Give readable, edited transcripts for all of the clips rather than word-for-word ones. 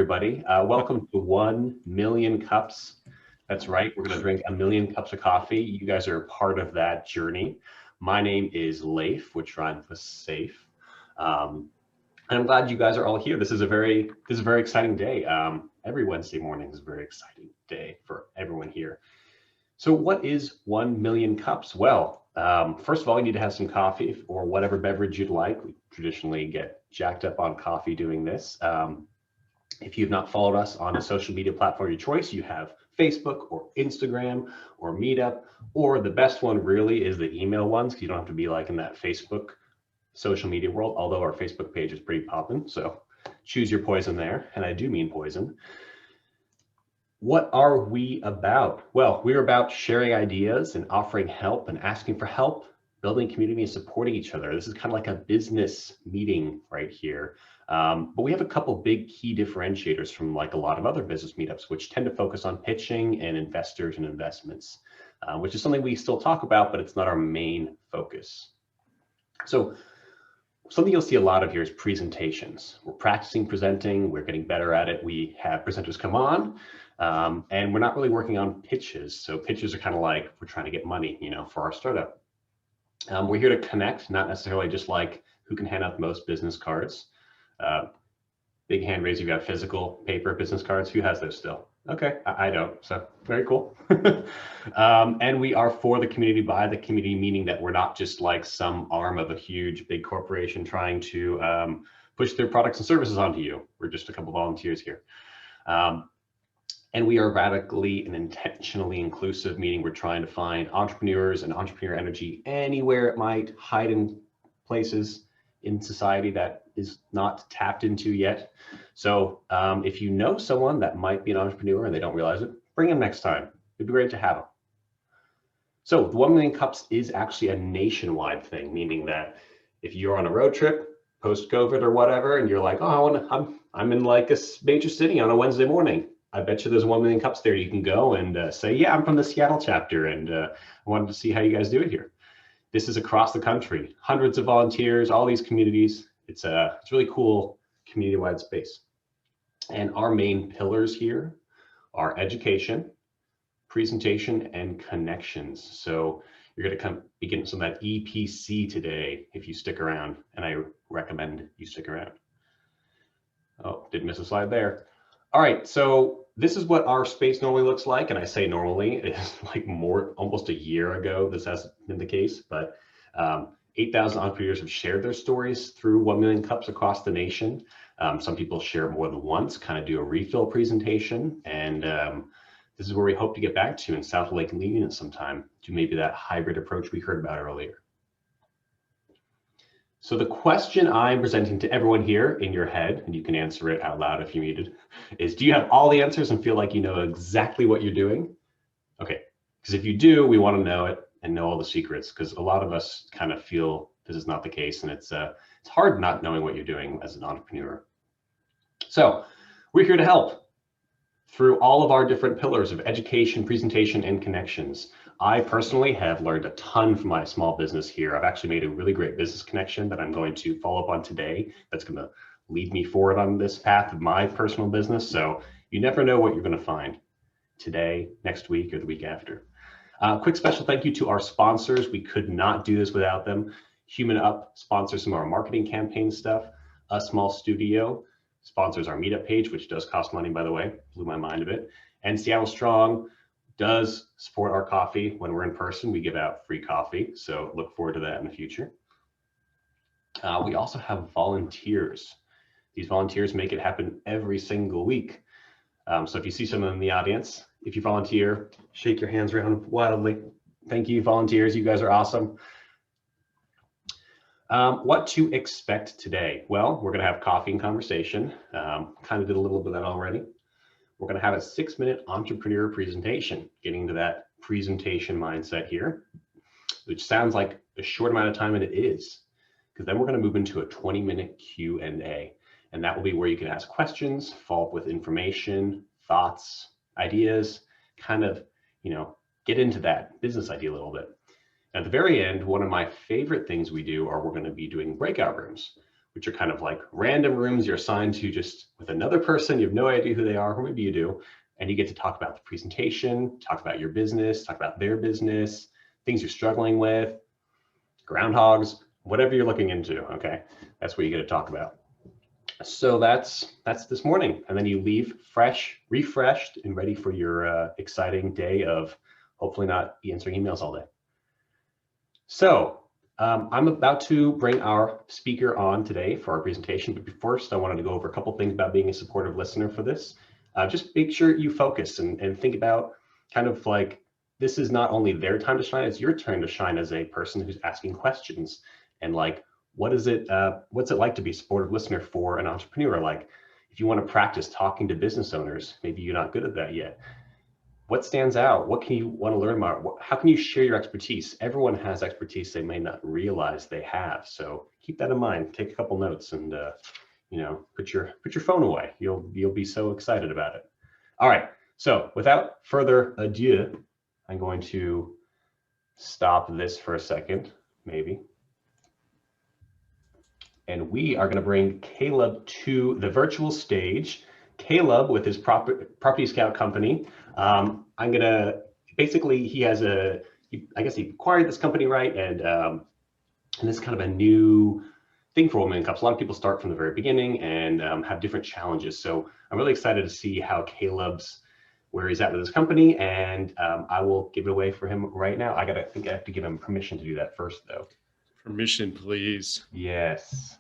Everybody. Welcome to 1 million cups. That's right. We're going to drink 1 million cups of coffee. You guys are a part of that journey. My name is Leif, which rhymes with safe. And I'm glad you guys are all here. This is a very exciting day. Every Wednesday morning is a very exciting day for everyone here. So what is 1 million cups? Well, first of all, you need to have some coffee or whatever beverage you'd like. We traditionally get jacked up on coffee doing this. If you've not followed us on a social media platform of your choice, you have Facebook or Instagram or Meetup, or the best one really is the email ones, because you don't have to be like in that Facebook social media world, although our Facebook page is pretty poppin', so choose your poison there, and I do mean poison. What are we about? Well, we're about sharing ideas and offering help and asking for help, building community and supporting each other. This is kind of like a business meeting right here. But we have a couple big key differentiators from like a lot of other business meetups, which tend to focus on pitching and investors and investments, which is something we still talk about, but it's not our main focus. So something you'll see a lot of here is presentations. We're practicing presenting, we're getting better at it. We have presenters come on, and we're not really working on pitches. So pitches are kind of like, we're trying to get money, for our startup. We're here to connect, not necessarily just like who can hand out the most business cards. Big hand raise, you've got physical paper business cards. Who has those still? Okay, I don't, so very cool. And we are for the community, by the community, meaning that we're not just like some arm of a huge big corporation trying to push their products and services onto you. We're just a couple volunteers here. And we are radically and intentionally inclusive, meaning we're trying to find entrepreneurs and entrepreneur energy anywhere it might hide in places in society that is not tapped into yet. So if you know someone that might be an entrepreneur and they don't realize it, bring them next time. It'd be great to have them. So the 1 million cups is actually a nationwide thing, meaning that if you're on a road trip post-COVID or whatever, and you're like, oh, I'm in like a major city on a Wednesday morning, I bet you there's 1 million cups there. You can go and say, yeah, I'm from the Seattle chapter, and I wanted to see how you guys do it here. This is across the country, hundreds of volunteers, all these communities. It's really cool community-wide space. And our main pillars here are education, presentation, and connections. So you're going to be getting some of that EPC today if you stick around, and I recommend you stick around. Oh, did miss a slide there. All right, so this is what our space normally looks like, and I say normally, it's like almost a year ago this hasn't been the case, but 8,000 entrepreneurs have shared their stories through 1 million cups across the nation. Some people share more than once, kind of do a refill presentation, and this is where we hope to get back to in South Lake Union sometime, to maybe that hybrid approach we heard about earlier. So the question I'm presenting to everyone here in your head, and you can answer it out loud if you needed, is do you have all the answers and feel like you know exactly what you're doing? Okay, because if you do, we want to know it and know all the secrets, because a lot of us kind of feel this is not the case, and it's hard not knowing what you're doing as an entrepreneur. So we're here to help through all of our different pillars of education, presentation, and connections. I personally have learned a ton from my small business here. I've actually made a really great business connection that I'm going to follow up on today. That's going to lead me forward on this path of my personal business. So you never know what you're going to find today, next week, or the week after. Quick special thank you to our sponsors. We could not do this without them. Human Up sponsors some of our marketing campaign stuff. A Small Studio sponsors our Meetup page, which does cost money, by the way, blew my mind a bit. And Seattle Strong does support our coffee. When we're in person, we give out free coffee. So look forward to that in the future. We also have volunteers. These volunteers make it happen every single week. So if you see someone in the audience, if you volunteer, shake your hands around wildly. Thank you, volunteers. You guys are awesome. What to expect today? Well, we're going to have coffee and conversation. Kind of did a little bit of that already. We're going to have a 6-minute entrepreneur presentation, getting to that presentation mindset here, which sounds like a short amount of time, and it is, because then we're going to move into a 20-minute Q&A, and that will be where you can ask questions, follow up with information, thoughts, ideas, kind of, get into that business idea a little bit. At the very end, one of my favorite things we do are we're going to be doing breakout rooms, which are kind of like random rooms you're assigned to just with another person. You have no idea who they are, or maybe you do. And you get to talk about the presentation, talk about your business, talk about their business, things you're struggling with, groundhogs, whatever you're looking into, okay? That's what you get to talk about. So that's this morning. And then you leave fresh, refreshed, and ready for your exciting day of hopefully not answering emails all day. So I'm about to bring our speaker on today for our presentation, but first I wanted to go over a couple things about being a supportive listener for this. Just make sure you focus and think about kind of like, this is not only their time to shine, it's your turn to shine as a person who's asking questions. And like, what's it like to be a supportive listener for an entrepreneur? Like, if you want to practice talking to business owners, maybe you're not good at that yet. What stands out? What can you want to learn about? How can you share your expertise? Everyone has expertise they may not realize they have. So keep that in mind. Take a couple notes and put your phone away. You'll be so excited about it. All right. So without further ado, I'm going to stop this for a second, maybe. And we are going to bring Caleb to the virtual stage. Caleb with his Property Scout company. I'm going to, basically he has I guess he acquired this company, right? And this is kind of a new thing for Women in Cups. A lot of people start from the very beginning and have different challenges. So I'm really excited to see how where he's at with his company, and I will give it away for him right now. I think I have to give him permission to do that first though. Permission, please. Yes,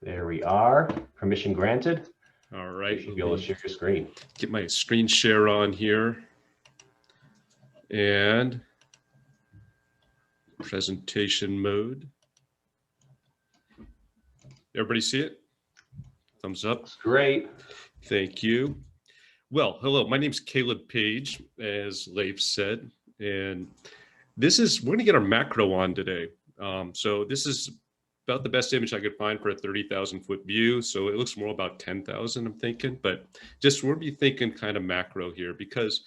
there we are. Permission granted. All right. You should be able to share your screen. Get my screen share on here. And presentation mode. Everybody see it? Thumbs up. That's great. Thank you. Well, hello, my name's Caleb Page, as Leif said, and we're going to get our macro on today. So this is about the best image I could find for a 30,000 foot view. So it looks more about 10,000, I'm thinking, but just we'll be thinking kind of macro here, because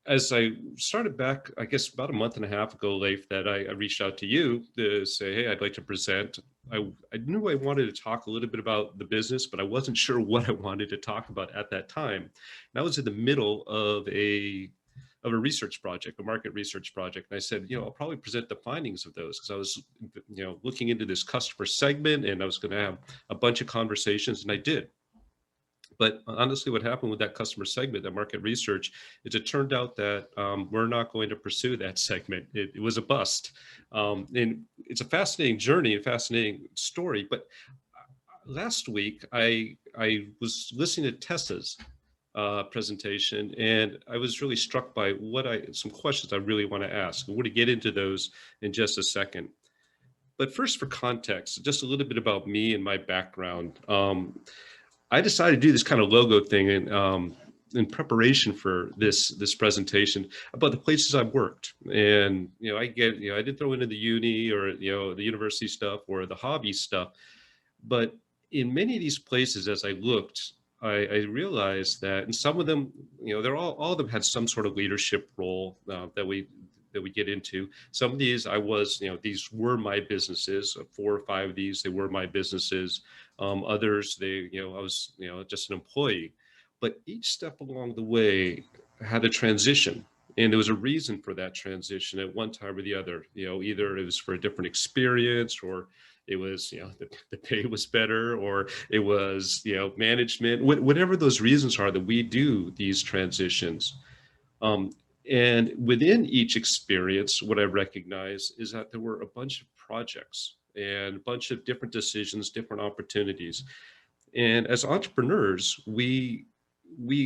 as I started back, I guess about a month and a half ago, Leif, that I reached out to you to say, hey, I'd like to present. I knew I wanted to talk a little bit about the business, but I wasn't sure what I wanted to talk about at that time. And I was in the middle of a research project, a market research project. And I said, I'll probably present the findings of those, because I was, looking into this customer segment, and I was going to have a bunch of conversations, and I did. But honestly, what happened with that customer segment, that market research, is it turned out that we're not going to pursue that segment. It was a bust. And it's a fascinating journey, a fascinating story. But last week, I was listening to Tessa's presentation, and I was really struck by some questions I really want to ask. We're going to get into those in just a second. But first, for context, just a little bit about me and my background. I decided to do this kind of logo thing in preparation for this presentation about the places I've worked. And, I did throw into the uni or, the university stuff or the hobby stuff. But in many of these places, as I looked, I realized that in some of them, they're all of them had some sort of leadership role that we get into. Some of these these were my businesses. 4 or 5 of these, they were my businesses. Others, I was, just an employee. But each step along the way had a transition, and there was a reason for that transition at one time or the other. Either it was for a different experience, or it was, the pay was better, or it was, management, whatever those reasons are that we do these transitions. And within each experience, what I recognize is that there were a bunch of projects and a bunch of different decisions, different opportunities. And as entrepreneurs, we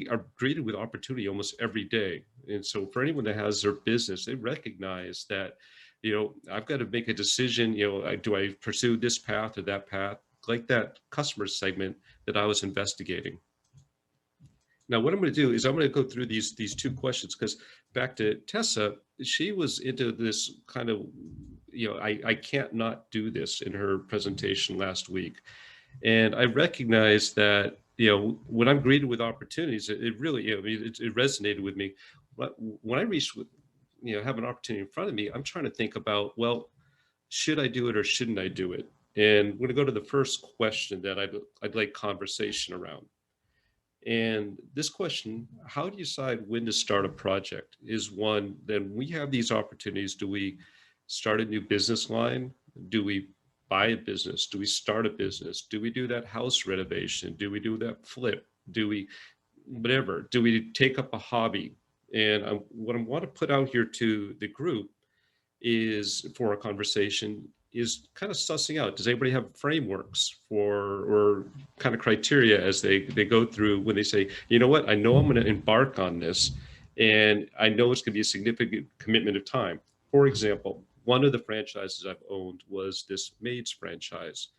are greeted with opportunity almost every day. And so for anyone that has their business, they recognize that, I've got to make a decision, do I pursue this path or that path, like that customer segment that I was investigating. Now, what I'm going to do is I'm going to go through these 2 questions, because back to Tessa, she was into this kind of, I can't not do this in her presentation last week. And I recognize that, when I'm greeted with opportunities, it really, it resonated with me. But when I have an opportunity in front of me, I'm trying to think about, well, should I do it or shouldn't I do it? And we're going to go to the first question that I'd like conversation around. And this question, how do you decide when to start a project, is one, then we have these opportunities. Do we start a new business line? Do we buy a business? Do we start a business? Do we do that house renovation? Do we do that flip? Do we, whatever, do we take up a hobby? And what I want to put out here to the group is, for a conversation, is kind of sussing out, does anybody have frameworks for, or kind of criteria as they go through when they say, you know what, I know I'm going to embark on this and I know it's going to be a significant commitment of time. For example, one of the franchises I've owned was this Maids franchise.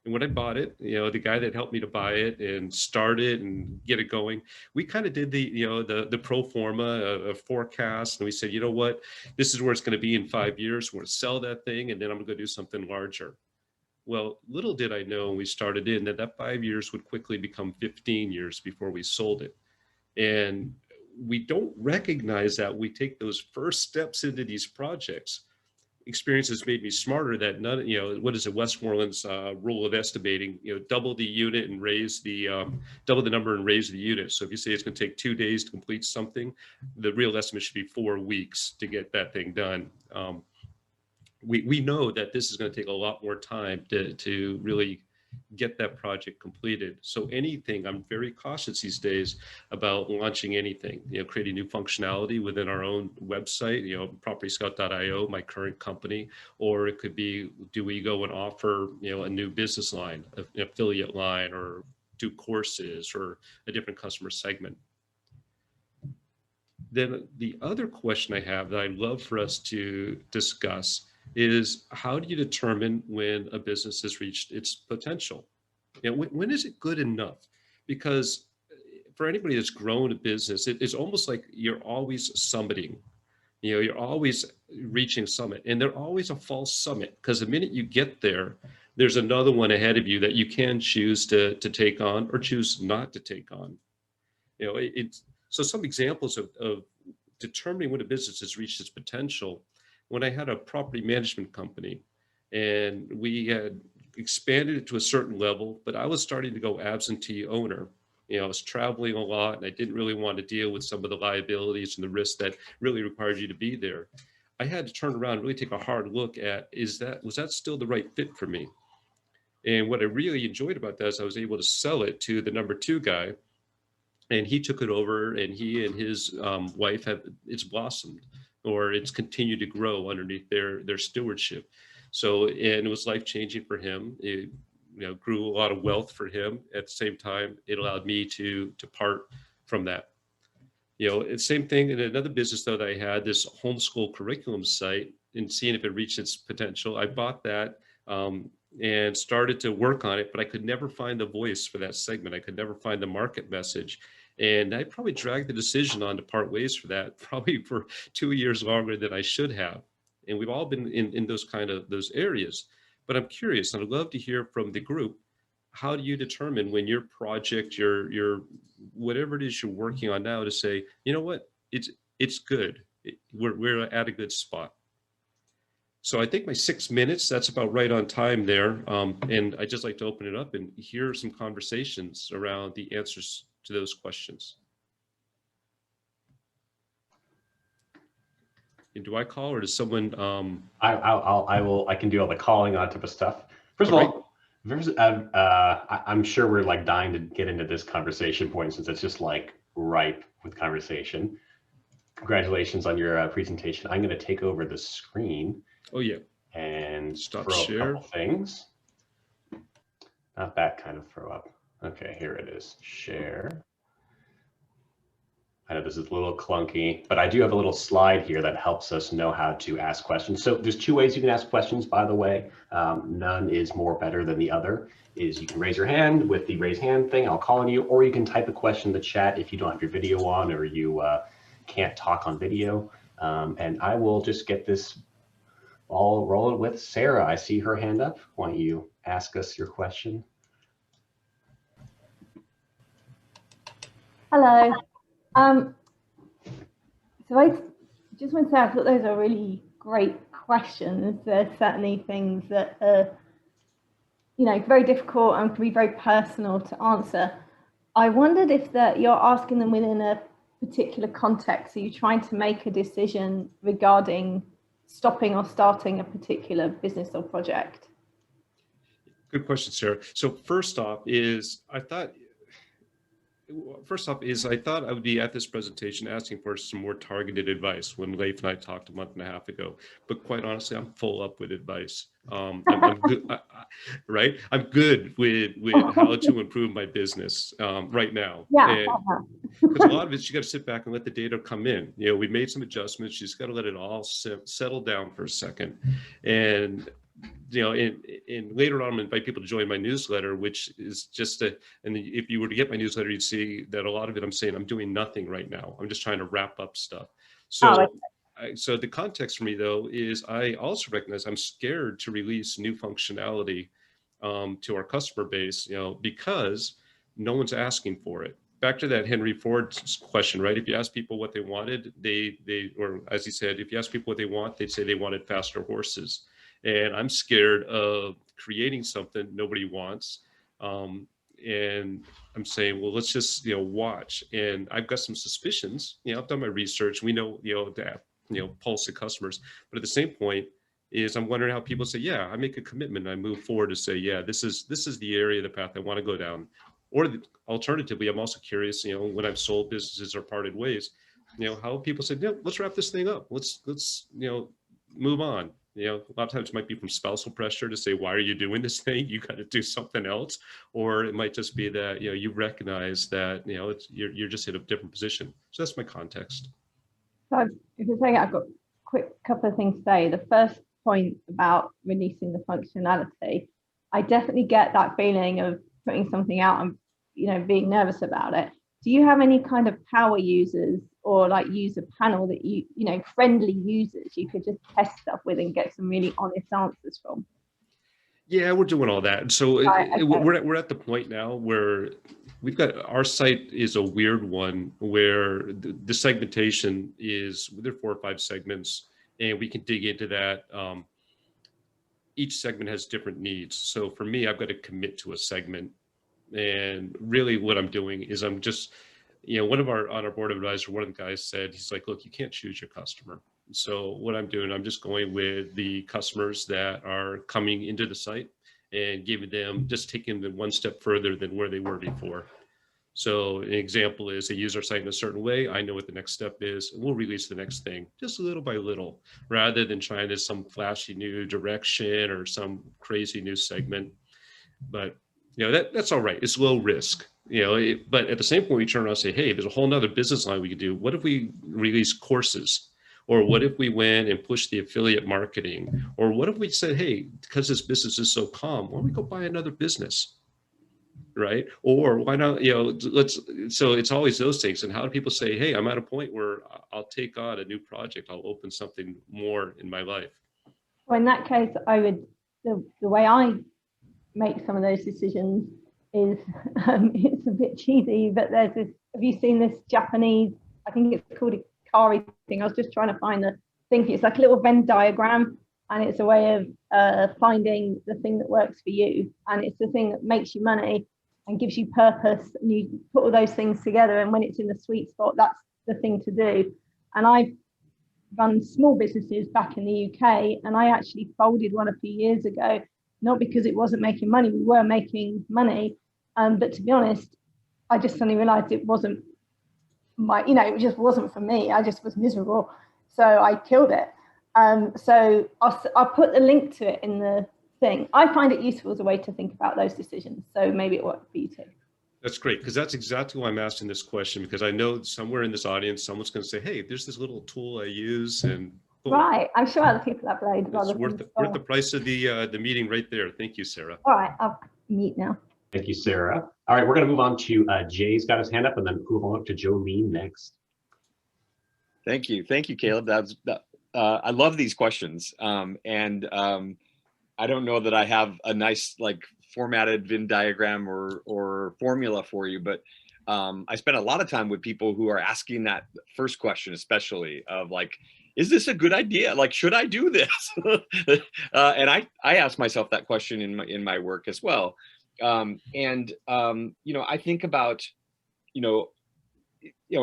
And when I bought it, you know, the guy that helped me to buy it and start it and get it going, we kind of did the, you know, the pro forma, a forecast, and we said, you know what, this is where it's going to be in 5 years. We're going to sell that thing, and then I'm going to go do something larger. Well, little did I know when we started in that 5 years would quickly become 15 years before we sold it. And we don't recognize that we take those first steps into these projects. Experience has made me smarter that none, you know, what is it, Westmoreland's rule of estimating, you know, double the unit and raise the, double the number and raise the unit. So if you say it's going to take 2 days to complete something, the real estimate should be 4 weeks to get that thing done. We know that this is going to take a lot more time to really get that project completed. So anything, I'm very cautious these days about launching anything, you know, creating new functionality within our own website, you know, propertyscout.io, my current company, or it could be, do we go and offer, you know, a new business line, an affiliate line, or do courses, or a different customer segment. Then the other question I have that I'd love for us to discuss is, how do you determine when a business has reached its potential? You know, when is it good enough? Because for anybody that's grown a business, it's almost like you're always summiting. You know, you're always reaching summit, and they're always a false summit, because the minute you get there, there's another one ahead of you that you can choose to take on or choose not to take on. You know, it's so some examples of determining when a business has reached its potential. When I had a property management company and we had expanded it to a certain level, but I was starting to go absentee owner. You know, I was traveling a lot and I didn't really want to deal with some of the liabilities and the risks that really required you to be there. I had to turn around and really take a hard look at, was that still the right fit for me? And what I really enjoyed about that is I was able to sell it to the number 2 guy, and he took it over, and he and his wife it's blossomed, or it's continued to grow underneath their stewardship. So, and it was life-changing for him. It, you know, grew a lot of wealth for him. At the same time, it allowed me to part from that. You know, it's same thing in another business though that I had, this homeschool curriculum site, and seeing if it reached its potential. I bought that and started to work on it, but I could never find the voice for that segment. I could never find the market message. And I probably dragged the decision on to part ways for that, probably for 2 years longer than I should have. And we've all been in those those areas. But I'm curious, and I'd love to hear from the group, how do you determine when your project, your whatever it is you're working on now, to say, you know what, it's good. We're at a good spot. So I think my 6 minutes, that's about right on time there. And I'd just like to open it up and hear some conversations around the answers to those questions. And do I call, or does someone? I can do all the calling on type of stuff. First of all, I'm sure we're like dying to get into this conversation point, since it's just like ripe with conversation. Congratulations on your presentation. I'm going to take over the screen. Oh yeah. And stop throw share. A couple things. Not that kind of throw up. Okay, here it is. Share. I know this is a little clunky, but I do have a little slide here that helps us know how to ask questions. So there's 2 ways you can ask questions, by the way. None is more better than the other. Is you can raise your hand with the raise hand thing, I'll call on you, or you can type a question in the chat if you don't have your video on, or you can't talk on video. And I will just get this all rolling with Sarah. I see her hand up. Why don't you ask us your question? Hello. So I just want to say I thought those are really great questions. There's certainly things that are very difficult and can be very personal to answer. I wondered if you're asking them within a particular context. Are you trying to make a decision regarding stopping or starting a particular business or project? Good question, Sarah. So first off is I thought I would be at this presentation asking for some more targeted advice when Leif and I talked a month and a half ago. But quite honestly, I'm full up with advice. I'm good, right? I'm good with how to improve my business right now. Yeah. Because a lot of it, you got to sit back and let the data come in. We made some adjustments. You just got to let it all settle down for a second. And and later on, I'm gonna invite people to join my newsletter, which is just and if you were to get my newsletter, you'd see that a lot of it I'm saying I'm doing nothing right now. I'm just trying to wrap up stuff. So, so the context for me though is I also recognize I'm scared to release new functionality to our customer base, because no one's asking for it. Back to that Henry Ford's question, right? If you ask people what they wanted, or as he said, if you ask people what they want, they'd say they wanted faster horses. And I'm scared of creating something nobody wants. And I'm saying, well, let's just, watch. And I've got some suspicions, I've done my research. We know, pulse the customers. But at the same point is I'm wondering how people say, yeah, I make a commitment. And I move forward to say, yeah, this is the area, the path I want to go down. Or alternatively, I'm also curious, when I've sold businesses or parted ways, how people say, no, let's wrap this thing up. Let's move on. A lot of times it might be from spousal pressure to say, why are you doing this thing? You got to do something else. Or it might just be that, you recognize that, you're just in a different position. So that's my context. So if you're saying, I've got a quick couple of things to say. The first point about releasing the functionality, I definitely get that feeling of putting something out and, being nervous about it. Do you have any kind of power users or like user panel that friendly users you could just test stuff with and get some really honest answers from? Yeah, we're doing all that. So okay. we're at the point now where we've got, our site is a weird one where the segmentation is, there are 4 or 5 segments, and we can dig into that. Each segment has different needs. So for me, I've got to commit to a segment. And really what I'm doing is I'm just, on our board of advisors, one of the guys said, he's like, look, you can't choose your customer. So what I'm doing, I'm just going with the customers that are coming into the site and giving them, just taking them one step further than where they were before. So an example is they use our site in a certain way. I know what the next step is, and we'll release the next thing just little by little, rather than trying to some flashy new direction or some crazy new segment. But that's all right. It's low risk, but at the same point, we turn around and say, hey, there's a whole nother business line we could do. What if we release courses? Or what if we went and pushed the affiliate marketing? Or what if we said, hey, because this business is so calm, why don't we go buy another business? Right? Or why not, so it's always those things. And how do people say, hey, I'm at a point where I'll take on a new project. I'll open something more in my life. Well, in that case, the way I make some of those decisions is it's a bit cheesy, but there's this, have you seen this Japanese, I think it's called a Ikari thing. I was just trying to find the thing. It's like a little Venn diagram, and it's a way of finding the thing that works for you, and it's the thing that makes you money and gives you purpose, and you put all those things together, and when it's in the sweet spot, that's the thing to do. And I've run small businesses back in the UK, and I actually folded one a few years ago, not because it wasn't making money. We were making money, but to be honest, I just suddenly realized it wasn't it just wasn't for me. I just was miserable, so I killed it. So I'll put the link to it in the thing. I find it useful as a way to think about those decisions, so maybe it worked for you too. That's great, because that's exactly why I'm asking this question, because I know somewhere in this audience, someone's going to say, hey, there's this little tool I use, and boom. Right, I'm sure other people have loads of other worth the price of the meeting right there. Thank you, Sarah. All right, I'll mute now. Thank you, Sarah. All right, we're going to move on to Jay's got his hand up, and then move on up to Jolene next. Thank you, Caleb. I love these questions, and I don't know that I have a nice formatted Venn diagram or formula for you, but I spend a lot of time with people who are asking that first question, especially of is this a good idea? Like, should I do this? And I ask myself that question in my work as well. I think about,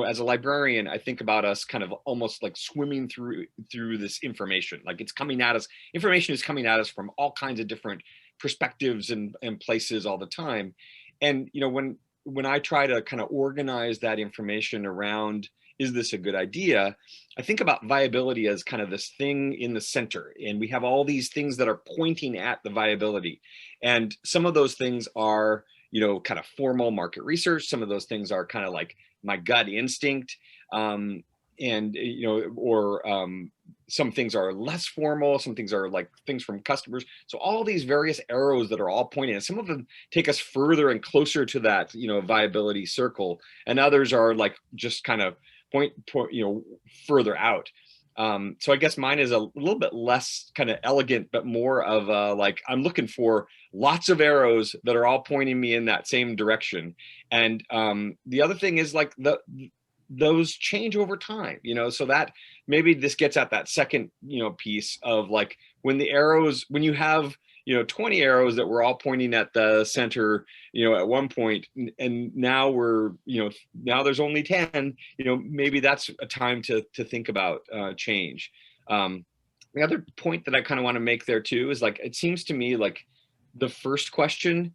as a librarian, I think about us kind of almost like swimming through this information. Like, it's coming at us. Information is coming at us from all kinds of different perspectives and places all the time. And when I try to kind of organize that information around, is this a good idea? I think about viability as kind of this thing in the center, and we have all these things that are pointing at the viability. And some of those things are, kind of formal market research. Some of those things are kind of like my gut instinct. Some things are less formal. Some things are like things from customers. So all these various arrows that are all pointing, and some of them take us further and closer to that, viability circle. And others are like just kind of point, further out. So I guess mine is a little bit less kind of elegant, but more of like, I'm looking for lots of arrows that are all pointing me in that same direction. And the other thing is like those change over time, so that maybe this gets at that second, piece of like when you have, 20 arrows that were all pointing at the center, at one point, and now now there's only 10, maybe that's a time to think about change. The other point that I kind of want to make there too is like, it seems to me like the first question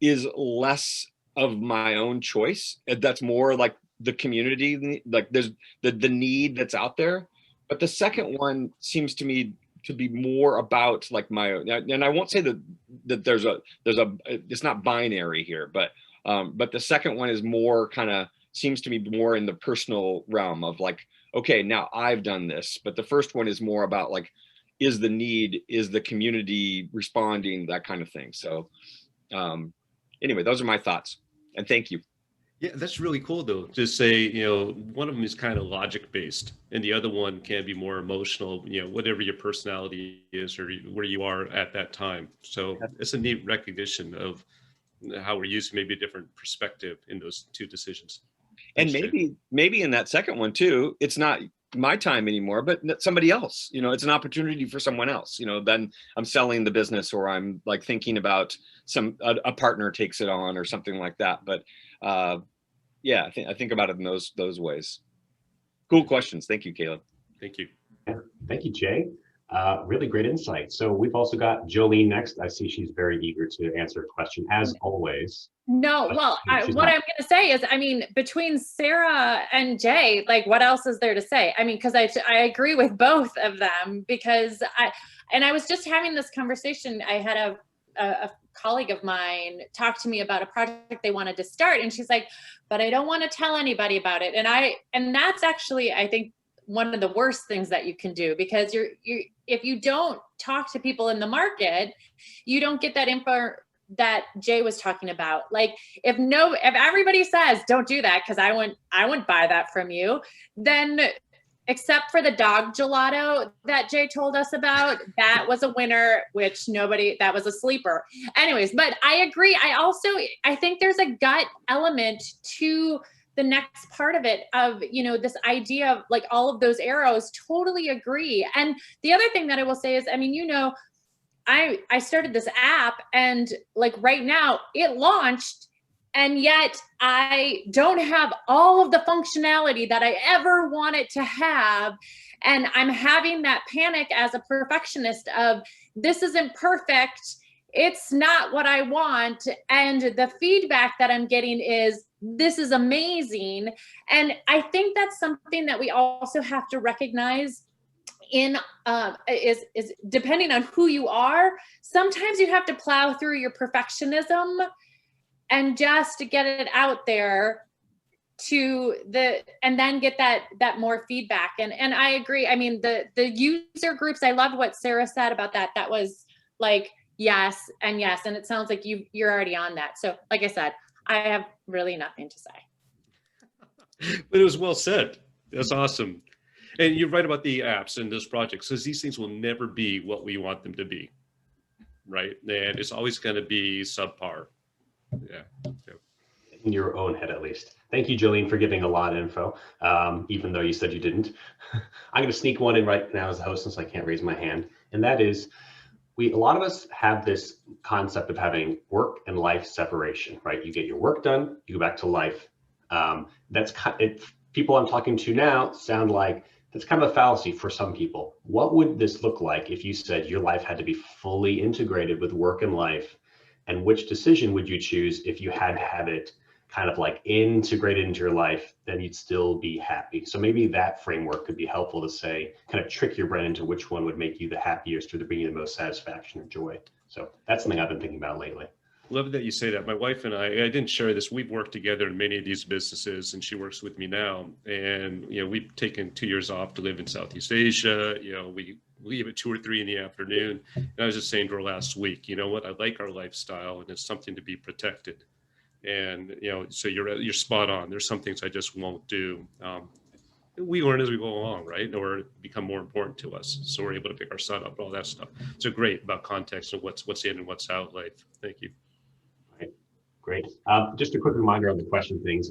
is less of my own choice. That's more like the community, like there's the need that's out there. But the second one seems to me to be more about like my own, and I won't say that there's a it's not binary here, but the second one is more kind of seems to be more in the personal realm of like, okay, now I've done this. But the first one is more about like, is the need, is the community responding, that kind of thing. So anyway, those are my thoughts, and thank you. Yeah, that's really cool though. Just say, one of them is kind of logic based and the other one can be more emotional, whatever your personality is or where you are at that time. So it's a neat recognition of how we're using maybe a different perspective in those two decisions. Thanks, and maybe in that second one too, it's not my time anymore, but somebody else, it's an opportunity for someone else, then I'm selling the business, or I'm like thinking about a partner takes it on or something like that. But yeah, I think about it in those ways. Cool questions. Thank you, Caleb. Thank you. Yeah, thank you, Jay. Really great insight. So we've also got Jolene next. I see she's very eager to answer a question, as always. No, well, what I'm going to say is, I mean, between Sarah and Jay, like, what else is there to say? I mean, because I agree with both of them, because I was just having this conversation. I had a colleague of mine talk to me about a project they wanted to start, and she's like, but I don't want to tell anybody about it. And that's actually, I think, one of the worst things that you can do, because if you don't talk to people in the market, you don't get that info that Jay was talking about. Like, if everybody says don't do that because I wouldn't buy that from you, then except for the dog gelato that Jay told us about, that was a winner, that was a sleeper. Anyways, but I agree. I think there's a gut element to the next part of it, of, this idea of like all of those arrows. Totally agree. And the other thing that I will say is, I mean, I started this app, and like right now it launched, and yet I don't have all of the functionality that I ever wanted to have. And I'm having that panic as a perfectionist of, this isn't perfect. It's not what I want. And the feedback that I'm getting is, this is amazing. And I think that's something that we also have to recognize is depending on who you are, sometimes you have to plow through your perfectionism and just to get it out there and then get that more feedback. And I agree. I mean, the user groups, I loved what Sarah said about that. That was like, yes. And it sounds like you're already on that. So like I said, I have really nothing to say. But it was well said. That's awesome. And you're right about the apps and those projects, because these things will never be what we want them to be, right? And it's always going to be subpar. Yeah. in your own head at least. Thank you, Jolene, for giving a lot of info, even though you said you didn't. I'm going to sneak one in right now as a host since I can't raise my hand. And that is, a lot of us have this concept of having work and life separation, right? You get your work done, you go back to life. People I'm talking to now sound like that's kind of a fallacy for some people. What would this look like if you said your life had to be fully integrated with work and life? And which decision would you choose if you had to have it kind of like integrated into your life, then you'd still be happy? So maybe that framework could be helpful to say, kind of trick your brain into which one would make you the happiest or bring you the most satisfaction or joy. So that's something I've been thinking about lately. Love that you say that. My wife and I didn't share this. We've worked together in many of these businesses, and she works with me now. And, we've taken 2 years off to live in Southeast Asia. We leave at 2 or 3 in the afternoon. And I was just saying to her last week, you know what, I like our lifestyle and it's something to be protected. And, so you're spot on. There's some things I just won't do. We learn as we go along, right? Or become more important to us. So we're able to pick our son up, all that stuff. So great about context of what's in and what's out life. Thank you. Great. Just a quick reminder on the question things.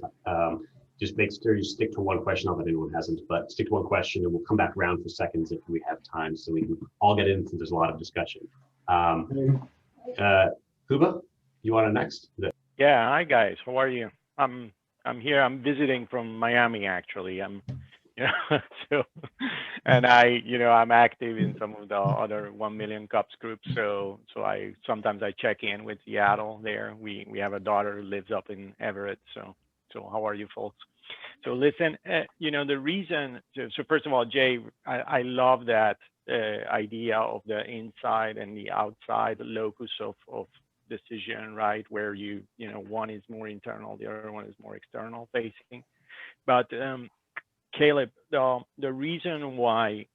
Just make sure you stick to one question, not that anyone hasn't, but stick to one question and we'll come back around for seconds if we have time so we can all get in since there's a lot of discussion. Huba, you want to next? Yeah, hi guys, how are you? I'm here, I'm visiting from Miami actually. I'm active in some of the other 1 Million Cups groups. So sometimes I check in with Seattle there. We have a daughter who lives up in Everett. So how are you folks? So listen, the reason, so first of all, Jay, I love that idea of the inside and the outside locus of decision, right? Where one is more internal, the other one is more external facing. But Caleb, the reason why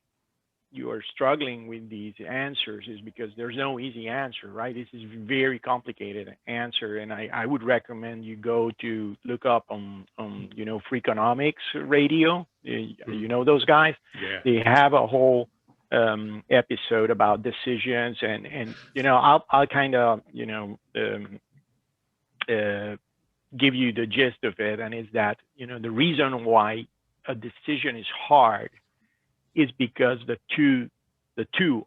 you are struggling with these answers is because there's no easy answer, right? This is a very complicated answer. And I would recommend you go to look up on Freakonomics Radio. You know those guys? Yeah. They have a whole episode about decisions and I'll kind of, give you the gist of it. And it's that, the reason why a decision is hard is because the two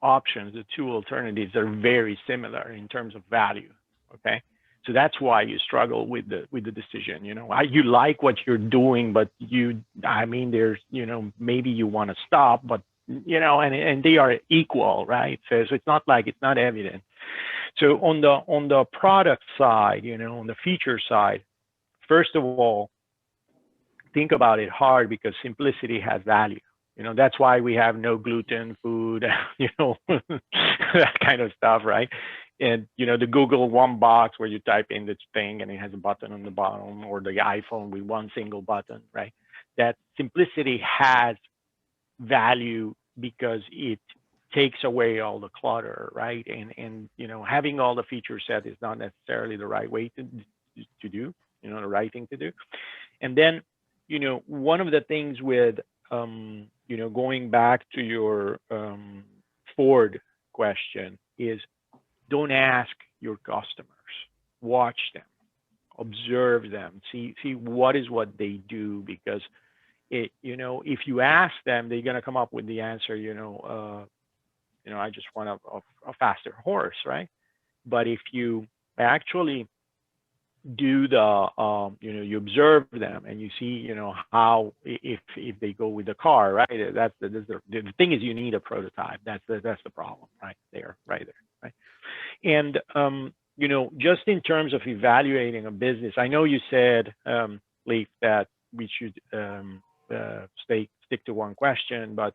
options, the two alternatives are very similar in terms of value. Okay. So that's why you struggle with the decision. You like what you're doing, but there's, maybe you want to stop, but and they are equal, right? So it's not like it's not evident. So on the product side, on the feature side, first of all, think about it hard because simplicity has value. That's why we have no gluten food, that kind of stuff, right? And, the Google one box where you type in this thing and it has a button on the bottom, or the iPhone with one single button, right? That simplicity has value because it takes away all the clutter, right? And having all the feature set is not necessarily the right way to do, the right thing to do. And then, one of the things with, going back to your Ford question is don't ask your customers, watch them, observe them, see what they do, because if you ask them, they're going to come up with the answer, I just want a faster horse, right? But if you actually do you observe them and you see, how, if they go with the car, right? The thing is, you need a prototype. That's the problem right there. Right? And, just in terms of evaluating a business, I know you said, Leif, that we should stick to one question, but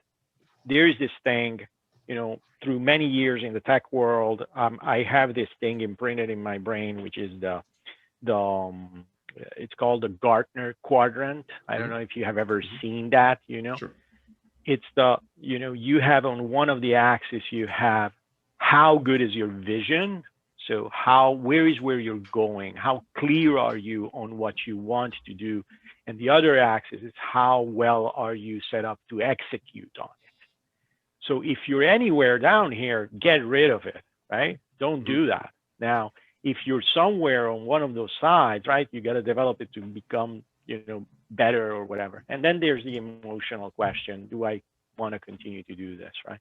there is this thing, through many years in the tech world, I have this thing imprinted in my brain, which is it's called the Gartner quadrant. I don't know if you have ever seen that, Sure. It's you have on one of the axes, you have how good is your vision. So where you're going, how clear are you on what you want to do? And the other axis is how well are you set up to execute on it. So if you're anywhere down here, get rid of it, right? Don't do that. Now, if you're somewhere on one of those sides, right, you got to develop it to become, better or whatever. And then there's the emotional question: do I want to continue to do this? Right?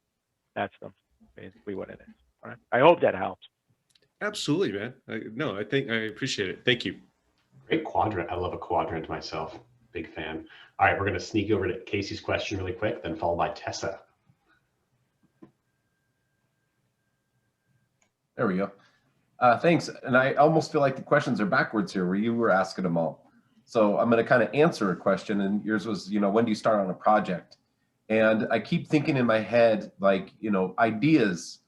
That's basically what it is. All right. I hope that helps. Absolutely, man. I think I appreciate it. Thank you. Great quadrant. I love a quadrant myself. Big fan. All right, we're going to sneak over to Casey's question really quick, then followed by Tessa. There we go. Thanks. And I almost feel like the questions are backwards here, where you were asking them all. So I'm going to kind of answer a question, and yours was, when do you start on a project? And I keep thinking in my head, like, ideas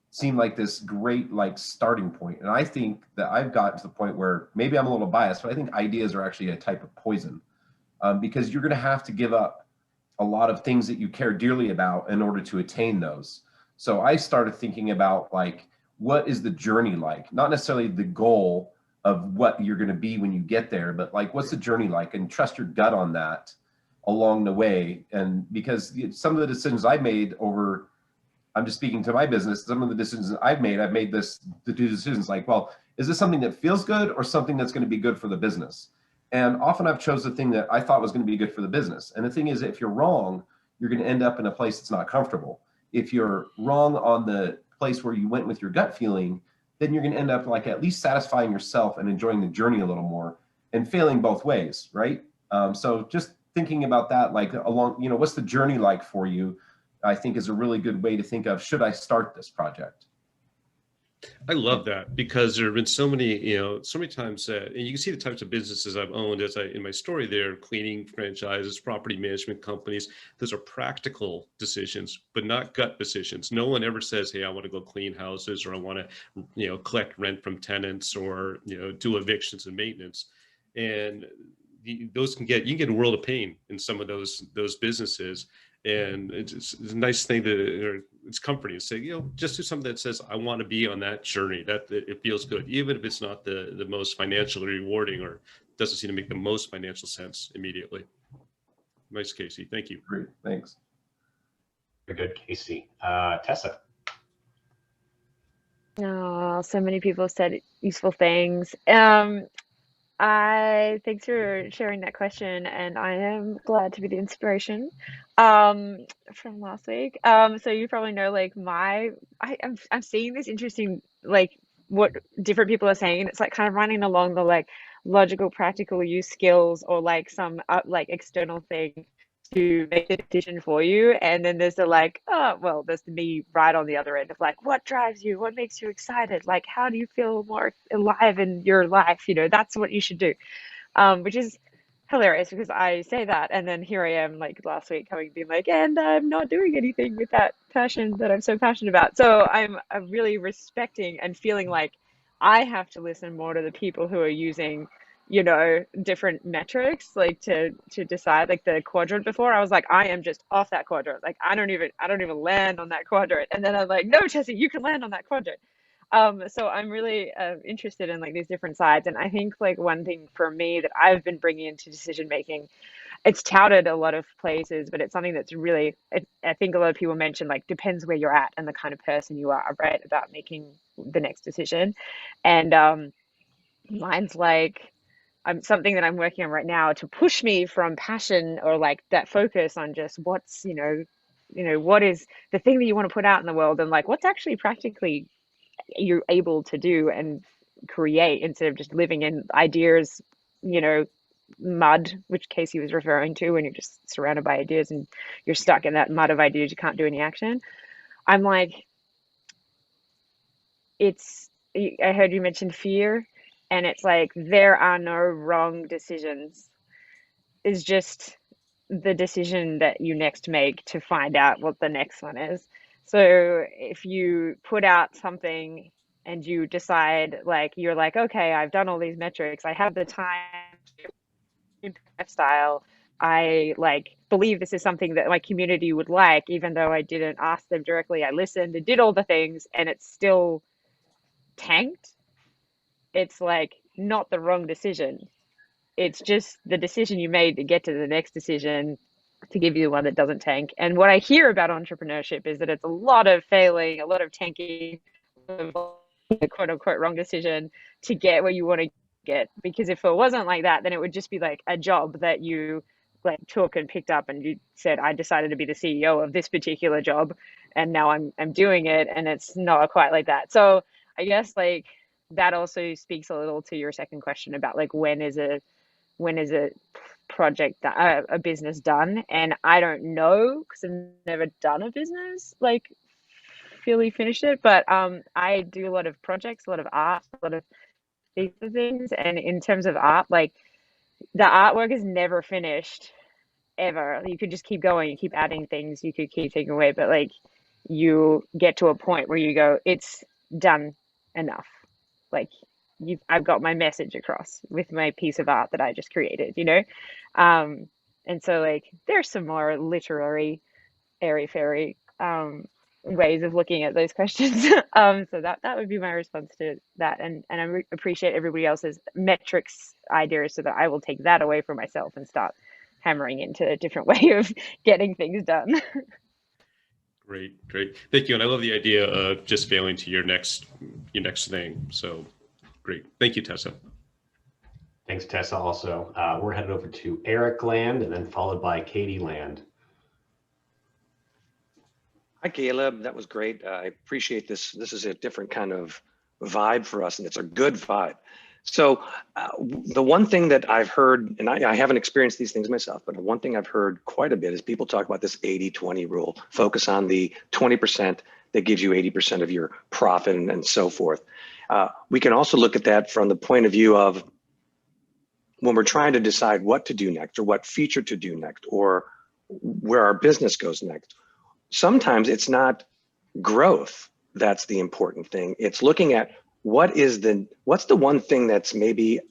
seem like this great, like, starting point. And I think that I've gotten to the point where maybe I'm a little biased, but I think ideas are actually a type of poison, because you're going to have to give up a lot of things that you care dearly about in order to attain those. So I started thinking about, like, what is the journey like? Not necessarily the goal of what you're going to be when you get there, but like, what's the journey like? And trust your gut on that along the way. And because some of the decisions I made over, I'm just speaking to my business, some of the decisions I've made the two decisions like, well, is this something that feels good or something that's going to be good for the business? And often I've chosen the thing that I thought was going to be good for the business. And the thing is, if you're wrong, you're going to end up in a place that's not comfortable. If you're wrong on the place where you went with your gut feeling, then you're going to end up like at least satisfying yourself and enjoying the journey a little more, and failing both ways, right? So just thinking about that, like along, what's the journey like for you, I think is a really good way to think of, should I start this project? I love that, because there have been so many times that, and you can see the types of businesses I've owned in my story there: cleaning franchises, property management companies. Those are practical decisions, but not gut decisions. No one ever says, hey, I want to go clean houses, or I want to, collect rent from tenants, or, do evictions and maintenance. And those you can get a world of pain in some of those businesses. And it's a nice thing it's comforting to say, just do something that says, I want to be on that journey, that it feels good, even if it's not the most financially rewarding, or doesn't seem to make the most financial sense immediately. Nice, Casey. Thank you. Great. Thanks. Very good, Casey. Tessa. Oh, so many people have said useful things. Thanks for sharing that question, and I am glad to be the inspiration from last week. So you probably know, like, I'm seeing this interesting, like, what different people are saying, and it's like kind of running along the like logical, practical use skills, or like some like external thing to make the decision for you. And then there's there's me right on the other end of like, what drives you? What makes you excited? Like, how do you feel more alive in your life? That's what you should do. Which is hilarious, because I say that, and then here I am, like last week, being like, and I'm not doing anything with that passion that I'm so passionate about. So I'm really respecting and feeling like I have to listen more to the people who are using different metrics, like to decide. Like the quadrant before, I was like, I am just off that quadrant. Like I don't even land on that quadrant. And then I'm like, no, Jesse, you can land on that quadrant. So I'm really interested in like these different sides. And I think like one thing for me that I've been bringing into decision making, it's touted a lot of places, but it's something that's really, I think a lot of people mention, like, depends where you're at and the kind of person you are, right, about making the next decision. And mine's like, something that I'm working on right now to push me from passion, or like that focus on just what's, what is the thing that you want to put out in the world, and like what's actually practically you're able to do and create, instead of just living in ideas, mud, which Casey was referring to, when you're just surrounded by ideas and you're stuck in that mud of ideas, you can't do any action. I'm like, I heard you mention fear. And it's like, there are no wrong decisions. It's just the decision that you next make to find out what the next one is. So if you put out something and you decide, like, you're like, okay, I've done all these metrics, I have the time, lifestyle, I like believe this is something that my community would like, even though I didn't ask them directly, I listened and did all the things, and it's still tanked. It's like not the wrong decision. It's just the decision you made to get to the next decision to give you the one that doesn't tank. And what I hear about entrepreneurship is that it's a lot of failing, a lot of tanking, a lot of a quote unquote wrong decision to get where you want to get. Because if it wasn't like that, then it would just be like a job that you like took and picked up and you said, I decided to be the CEO of this particular job and now I'm doing it, and it's not quite like that. So I guess like that also speaks a little to your second question about like when is a project, a business done. And I don't know because I've never done a business like fully finished it, but I do a lot of projects, a lot of art, a lot of these things. And in terms of art, like the artwork is never finished ever. You could just keep going, you keep adding things, you could keep taking away, but like you get to a point where you go, it's done enough. Like I've got my message across with my piece of art that I just created, you know? And so like there's some more literary airy-fairy ways of looking at those questions. So that would be my response to that. And I appreciate everybody else's metrics ideas so that I will take that away from myself and start hammering into a different way of getting things done. Great. Thank you. And I love the idea of just failing to your next thing. So great. Thank you, Tessa. Thanks, Tessa. Also, we're headed over to Eric Land and then followed by Katie Land. Hi, Caleb. That was great. I appreciate this. This is a different kind of vibe for us, and it's a good vibe. So the one thing that I've heard, and I haven't experienced these things myself, but one thing I've heard quite a bit is people talk about this 80-20 rule. Focus on the 20% that gives you 80% of your profit and so forth. We can also look at that from the point of view of when we're trying to decide what to do next or what feature to do next or where our business goes next. Sometimes it's not growth that's the important thing. It's looking at what's the one thing that's maybe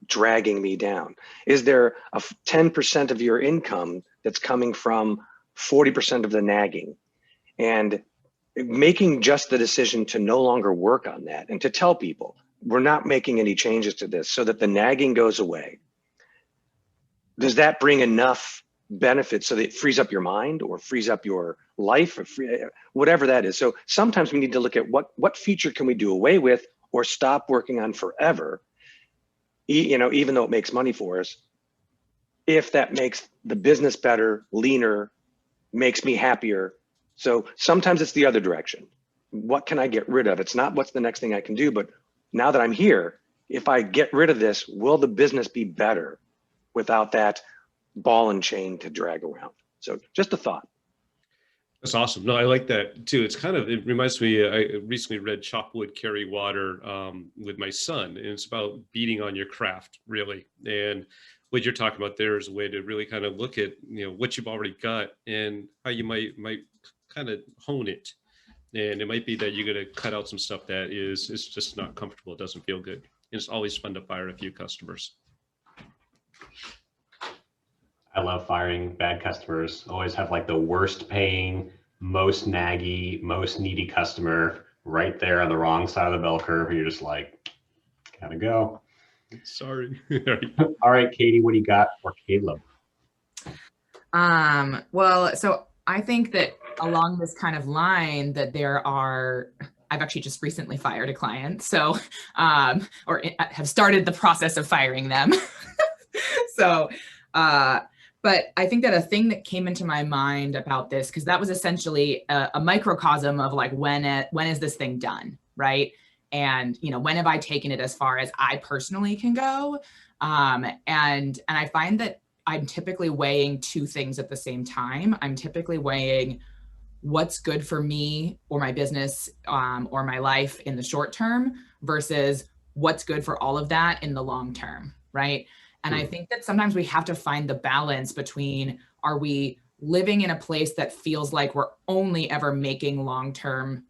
dragging me down? Is there a 10% of your income that's coming from 40% of the nagging? And making just the decision to no longer work on that and to tell people, we're not making any changes to this so that the nagging goes away. Does that bring enough benefits so that it frees up your mind or frees up your life or whatever that is? So sometimes we need to look at what feature can we do away with or stop working on forever, even though it makes money for us, if that makes the business better, leaner, makes me happier. So sometimes it's the other direction. What can I get rid of? It's not what's the next thing I can do, but now that I'm here, if I get rid of this, will the business be better without that ball and chain to drag around? So just a thought. That's awesome. No, I like that too. It reminds me, I recently read Chop Wood, Carry Water with my son, and it's about beating on your craft, really. And what you're talking about there is a way to really kind of look at, what you've already got and how you might kind of hone it. And it might be that you're going to cut out some stuff that is just not comfortable. It doesn't feel good. And it's always fun to fire a few customers. I love firing bad customers. Always have like the worst paying, most naggy, most needy customer right there on the wrong side of the bell curve. And you're just like, gotta go. Sorry. All right, Katie, what do you got for Caleb? Well, so I think that along this kind of line that I've actually just recently fired a client. So, or have started the process of firing them. So, but I think that a thing that came into my mind about this, because that was essentially a microcosm of like, when is this thing done, right? And, when have I taken it as far as I personally can go? And I find that I'm typically weighing two things at the same time. I'm typically weighing what's good for me or my business or my life in the short term versus what's good for all of that in the long term, right? And I think that sometimes we have to find the balance between, are we living in a place that feels like we're only ever making long-term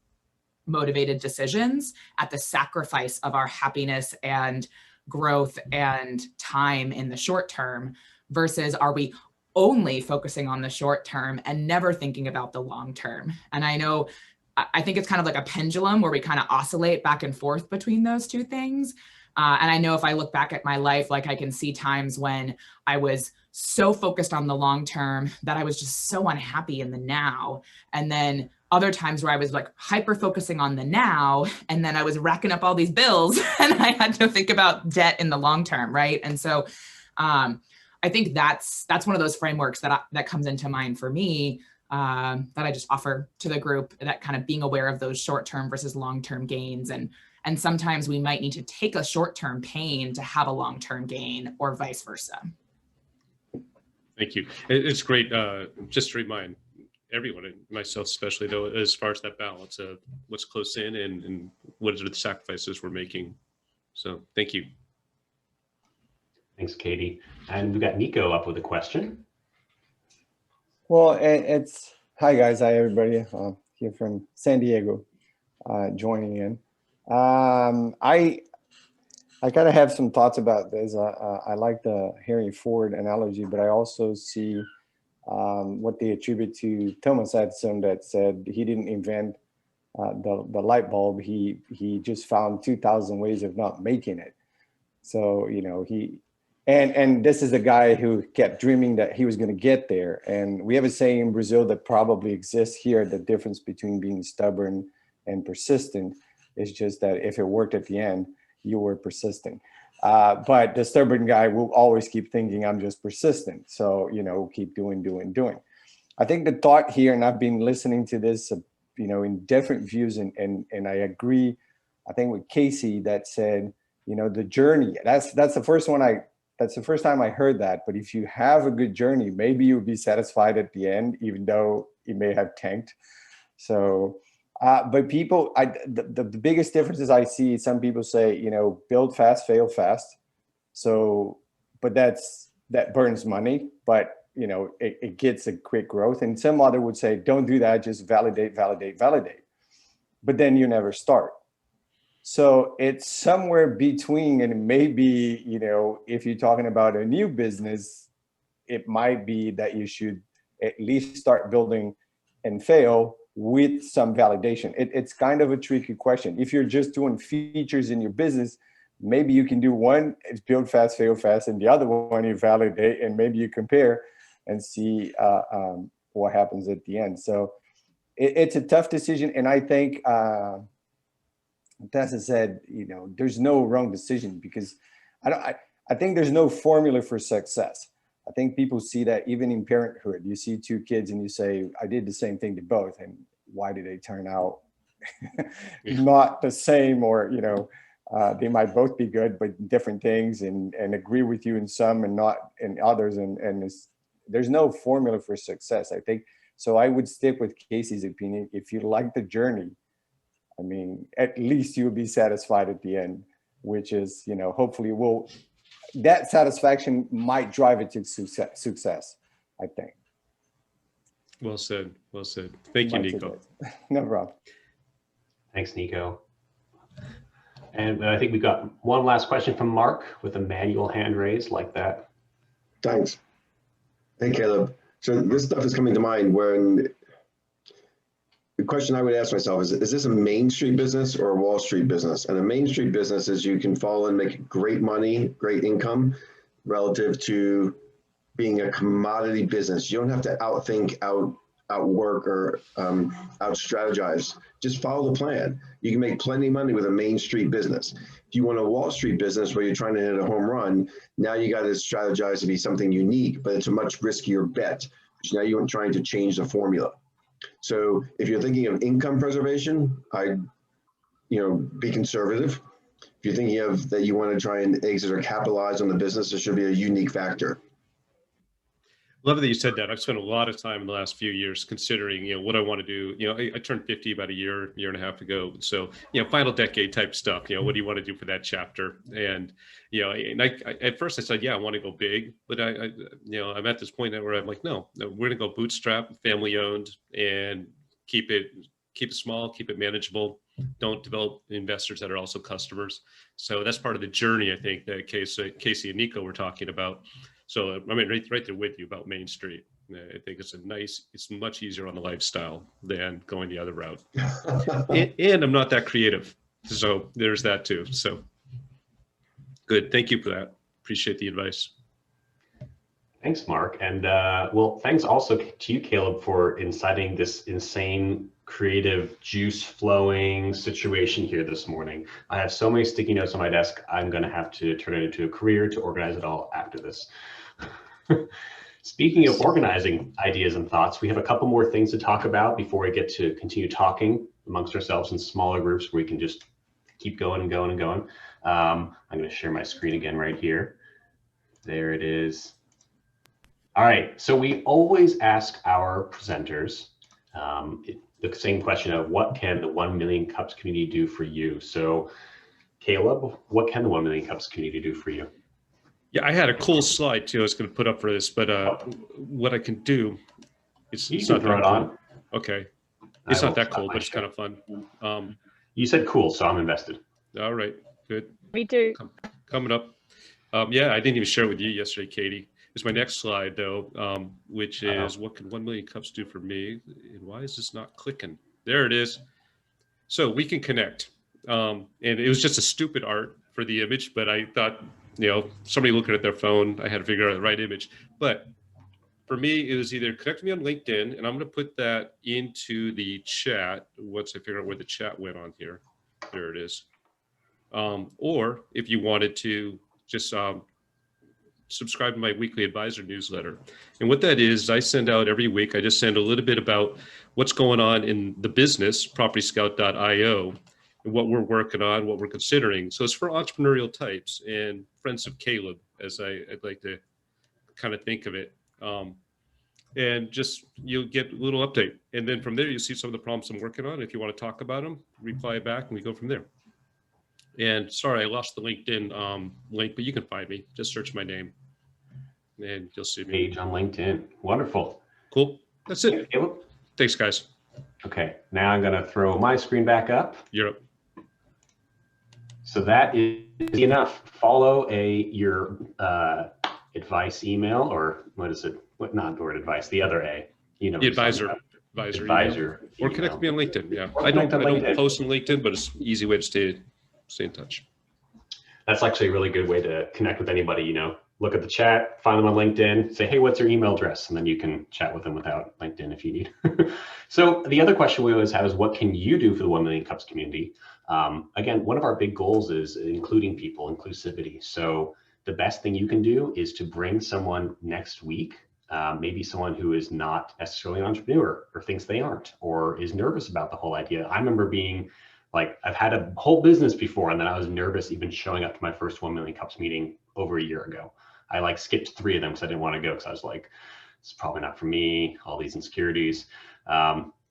motivated decisions at the sacrifice of our happiness and growth and time in the short term, versus are we only focusing on the short term and never thinking about the long term? And I think it's kind of like a pendulum where we kind of oscillate back and forth between those two things. And I know if I look back at my life, like I can see times when I was so focused on the long term that I was just so unhappy in the now. And then other times where I was like hyper focusing on the now, and then I was racking up all these bills and I had to think about debt in the long term, right? And so I think that's one of those frameworks that comes into mind for me, that I just offer to the group, that kind of being aware of those short-term versus long-term gains. And sometimes we might need to take a short-term pain to have a long-term gain, or vice versa. Thank you. It's great. Just to remind everyone, and myself especially, though, as far as that balance of what's close in and what are the sacrifices we're making. So thank you. Thanks, Katie. And we've got Nico up with a question. Well, hi guys, hi everybody. Here from San Diego, joining in. I kind of have some thoughts about this. I like the Henry Ford analogy, but I also see what they attribute to Thomas Edison, that said he didn't invent the light bulb. He just found 2,000 ways of not making it. So, you know, and this is a guy who kept dreaming that he was going to get there. And we have a saying in Brazil that probably exists here: the difference between being stubborn and persistent is just that if it worked at the end, you were persistent. But the stubborn guy will always keep thinking, I'm just persistent. So, you know, keep doing. I think the thought here, and I've been listening to this, you know, in different views, and I agree, I think with Casey, that said, you know, the journey, that's the first one that's the first time I heard that. But if you have a good journey, maybe you'll be satisfied at the end, even though it may have tanked. So, but people, the biggest differences I see, some people say, you know, build fast, fail fast. So, but that burns money, but you know, it gets a quick growth. And some other would say, don't do that, just validate. But then you never start. So it's somewhere between, and maybe, you know, if you're talking about a new business, it might be that you should at least start building and fail with some validation. It's kind of a tricky question. If you're just doing features in your business, maybe you can do one, it's build fast, fail fast, and the other one you validate, and maybe you compare and see what happens at the end. So it's a tough decision. And I think, Tessa said, you know, there's no wrong decision, because I think there's no formula for success. I think people see that even in parenthood. You see two kids and you say, I did the same thing to both, and why did they turn out not the same? Or, you know, they might both be good, but different things, and agree with you in some and not in others. And there's no formula for success, I think. So I would stick with Casey's opinion. If you like the journey, I mean, at least you'll be satisfied at the end, which is, you know, hopefully that satisfaction might drive it to success, I think. Well said. Well said. Thank you, Nico. No problem. Thanks, Nico. And I think we've got one last question from Mark with a manual hand raised like that. Thanks. Hey, Caleb. So this stuff is coming to mind when the question I would ask myself is this a Main Street business or a Wall Street business? And a Main Street business is you can fall and make great money, great income relative to being a commodity business. You don't have to outthink, outwork, or out strategize. Just follow the plan. You can make plenty of money with a Main Street business. If you want a Wall Street business where you're trying to hit a home run, now you got to strategize to be something unique, but it's a much riskier bet. Now you're trying to change the formula. So if you're thinking of income preservation, be conservative. If you're thinking of that you want to try and exit or capitalize on the business, there should be a unique factor. Love that you said that. I've spent a lot of time in the last few years considering, you know, what I want to do. You know, I turned 50 about a year and a half ago. So, you know, final decade type stuff, you know, what do you want to do for that chapter? And, you know, and I at first I said, yeah, I want to go big, but I'm at this point now where I'm like, no, we're going to go bootstrap, family owned, and keep it small, keep it manageable. Don't develop investors that are also customers. So that's part of the journey, I think, that Casey and Nico were talking about. So I mean, right there with you about Main Street. I think it's much easier on the lifestyle than going the other route. and I'm not that creative. So there's that too. So good. Thank you for that. Appreciate the advice. Thanks, Mark. And well, thanks also to you, Caleb, for inciting this insane creative juice flowing situation here this morning. I have so many sticky notes on my desk. I'm going to have to turn it into a career to organize it all after this. Speaking of organizing ideas and thoughts, we have a couple more things to talk about before we get to continue talking amongst ourselves in smaller groups where we can just keep going and going and going. I'm going to share my screen again right here. There it is. All right, so we always ask our presenters the same question of what can the 1 Million Cups community do for you? So Caleb, what can the 1 Million Cups community do for you? Yeah, I had a cool slide too I was going to put up for this, but what I can do is you can throw it on. Okay. It's not that cool, but it's kind of fun. You said cool, so I'm invested. All right, good. Me too. Coming up. Yeah, I didn't even share with you yesterday, Katie. It's my next slide though, which is what can 1 Million Cups do for me? And why is this not clicking? There it is. So we can connect. And it was just a stupid art for the image, but I thought, you know, somebody looking at their phone, I had to figure out the right image. But for me, it was either connect me on LinkedIn, and I'm going to put that into the chat once I figure out where the chat went on here. There it is. Or if you wanted to just subscribe to my weekly advisor newsletter. And what that is, I send out every week, I just send a little bit about what's going on in the business, propertyscout.io, and what we're working on, what we're considering. So it's for entrepreneurial types and friends of Caleb, as I'd like to kind of think of it. And just, you'll get a little update. And then from there, you see some of the problems I'm working on. If you want to talk about them, reply back and we go from there. And sorry, I lost the LinkedIn link, but you can find me. Just search my name and you'll see me. Page on LinkedIn. Wonderful. Cool. That's it. Caleb? Thanks, guys. Okay, now I'm going to throw my screen back up. You're up. So that is enough. Follow your advice email, or what is it? What, not word advice, the other A. You know, the advisor. Advisor. Or connect me on LinkedIn. Yeah. I don't post on LinkedIn, but it's an easy way to stay in touch. That's actually a really good way to connect with anybody. You know, look at the chat, find them on LinkedIn, say, hey, what's your email address? And then you can chat with them without LinkedIn if you need. So the other question we always have is, what can you do for the 1 Million Cups community? Again, one of our big goals is including people, inclusivity. So the best thing you can do is to bring someone next week, maybe someone who is not necessarily an entrepreneur or thinks they aren't, or is nervous about the whole idea. I remember being like, I've had a whole business before, and then I was nervous even showing up to my first 1 Million Cups meeting over a year ago. I like skipped 3 of them because I didn't want to go, because I was like, it's probably not for me, all these insecurities.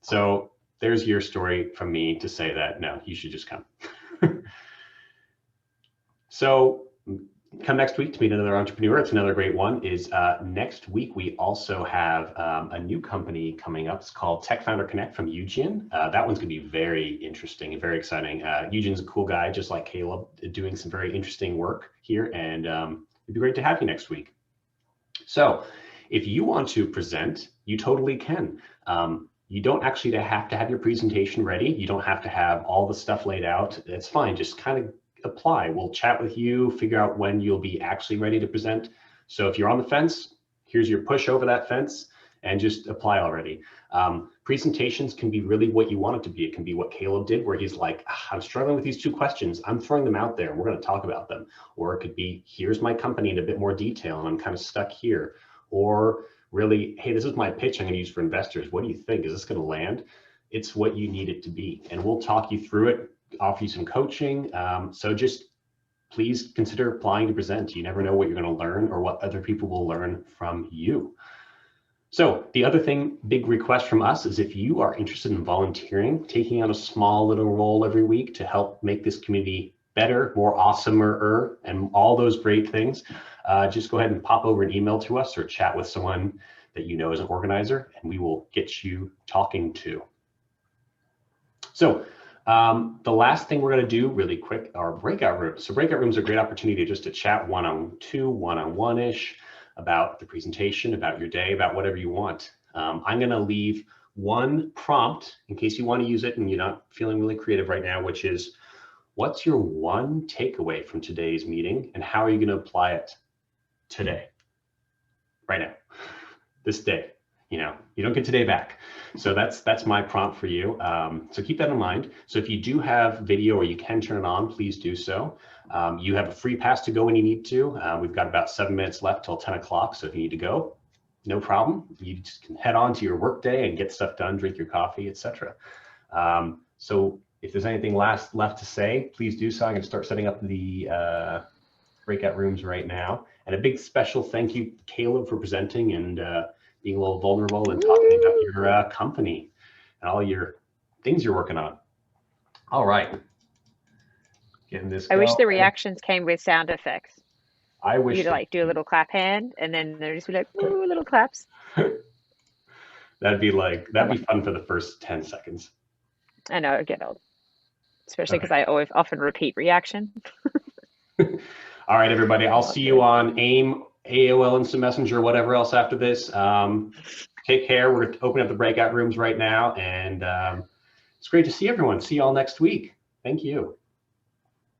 So there's your story from me to say that, no, you should just come. So come next week to meet another entrepreneur. It's another great one. Is next week we also have a new company coming up. It's called Tech Founder Connect from Eugen. That one's going to be very interesting and very exciting. Eugen's a cool guy, just like Caleb, doing some very interesting work here, and it'd be great to have you next week. So if you want to present, you totally can. You don't actually have to have your presentation ready. You don't have to have all the stuff laid out. It's fine. Just kind of apply. We'll chat with you, figure out when you'll be actually ready to present. So if you're on the fence, here's your push over that fence and just apply already. Presentations can be really what you want it to be. It can be what Caleb did, where he's like, I'm struggling with these 2 questions. I'm throwing them out there. We're going to talk about them. Or it could be, here's my company in a bit more detail, and I'm kind of stuck here. Or really, hey, this is my pitch I'm going to use for investors. What do you think? Is this going to land? It's what you need it to be. And we'll talk you through it, offer you some coaching. So just please consider applying to present. You never know what you're going to learn or what other people will learn from you. So the other thing, big request from us, is if you are interested in volunteering, taking on a small little role every week to help make this community better, more awesomer, and all those great things, just go ahead and pop over an email to us or chat with someone that you know is an organizer, and we will get you talking to. So the last thing we're going to do really quick are breakout rooms. So breakout rooms are a great opportunity just to chat one-on-two, one-on-one-ish about the presentation, about your day, about whatever you want. I'm going to leave one prompt in case you want to use it and you're not feeling really creative right now, which is, what's your one takeaway from today's meeting and how are you going to apply it today? right now, this day. You know, you don't get today back. So that's my prompt for you. So keep that in mind. So if you do have video or you can turn it on, please do so. You have a free pass to go when you need to. We've got about 7 minutes left till 10 o'clock. So if you need to go, no problem. You just can head on to your work day and get stuff done, drink your coffee, etc. So if there's anything left to say, please do so. I'm going to start setting up the breakout rooms right now. And a big special thank you, Caleb, for presenting and being a little vulnerable and talking about your company and all your things you're working on. All right. Getting this. I wish the reactions came with sound effects. I wish you'd like do a little clap hand and then there'd just be like, ooh, little claps. that'd be fun for the first 10 seconds. I know, it'd get old. Especially because I often repeat reaction. All right, everybody. I'll see you on AIM, AOL Instant Messenger, whatever else after this. Take care. We're going to open up the breakout rooms right now. And it's great to see everyone. See you all next week. Thank you.